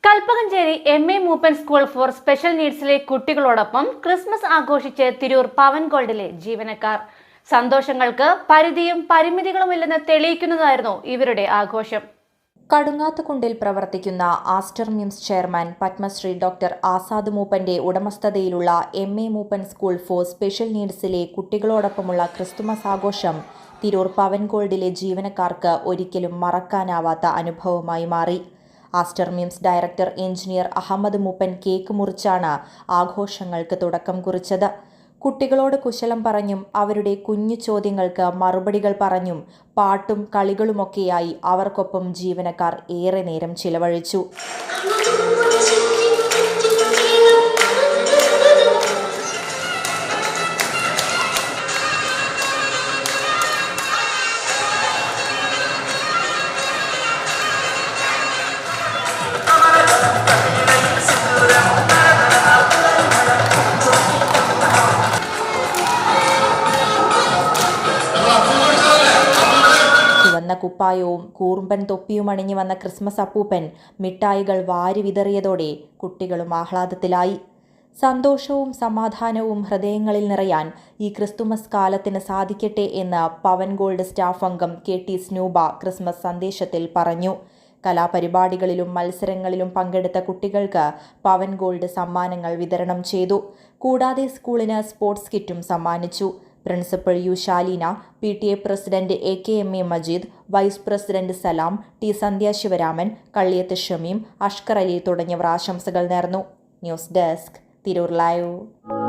Kalpakanchery M A. Moopen school for special നീഡ്സിലെ കുട്ടികളോടൊപ്പം Christmas ആഘോഷിച്ച് തിരൂർ പവൻ ഗോൾഡിലെ ജീവനക്കാർ. സന്തോഷങ്ങൾക്ക് പരിധിയും പരിമിതികളുമില്ലെന്ന് തെളിയിക്കുന്നതായിരുന്നു ഇവരുടെ ആഘോഷം. കടുങ്ങാത്തുകുണ്ടിൽ പ്രവർത്തിക്കുന്ന Aster MIMS chairman Padma Shri doctor Azad മൂപ്പന്റെ ഉടമസ്ഥതയിലുള്ള M A. Moopen school for special നീഡ്സിലെ കുട്ടികളോടൊപ്പമുള്ള ക്രിസ്തുമസ് ആഘോഷം തിരൂർ പവൻ ഗോൾഡിലെ ജീവനക്കാർക്ക് ഒരിക്കലും മറക്കാനാവാത്ത അനുഭവമായി മാറി. Aster MIMS director engineer Ahammed Moopen cake മുറിച്ചാണ് ആഘോഷങ്ങൾക്ക് തുടക്കം കുറിച്ചത്. കുട്ടികളോട് കുശലം പറഞ്ഞും അവരുടെ കുഞ്ഞു ചോദ്യങ്ങൾക്ക് മറുപടികൾ പറഞ്ഞും പാട്ടും കളികളുമൊക്കെയായി അവർക്കൊപ്പം ജീവനക്കാർ ഏറെ നേരം ചിലവഴിച്ചു. ചുവന്ന കുപ്പായവും കൂർമ്പൻ തൊപ്പിയും അണിഞ്ഞു വന്ന ക്രിസ്മസ് അപ്പൂപ്പൻ മിഠായികൾ വാരി വിതറിയതോടെ കുട്ടികളും ആഹ്ലാദത്തിലായി. സന്തോഷവും സമാധാനവും ഹൃദയങ്ങളിൽ നിറയാൻ ഈ ക്രിസ്തുമസ് കാലത്തിന് സാധിക്കട്ടെ എന്ന് പവൻ ഗോൾഡ് സ്റ്റാഫ് അംഗം കെ.ടി. സ്നൂബ ക്രിസ്മസ് സന്ദേശത്തിൽ പറഞ്ഞു. കലാപരിപാടികളിലും മത്സരങ്ങളിലും പങ്കെടുത്ത കുട്ടികൾക്ക് പവൻ ഗോൾഡ് സമ്മാനങ്ങൾ വിതരണം ചെയ്തു. കൂടാതെ സ്കൂളിന് സ്പോർട്സ് കിറ്റും സമ്മാനിച്ചു. Principal U Shaleena, PTA president A.K.M.A. Majeed, vice president Salam, T. Sandhya Sivaraman, Kalliyath Shameem, Ashkar Ali തുടങ്ങിയവർ ആശംസകൾ നേർന്നു. News desk, Tirur live.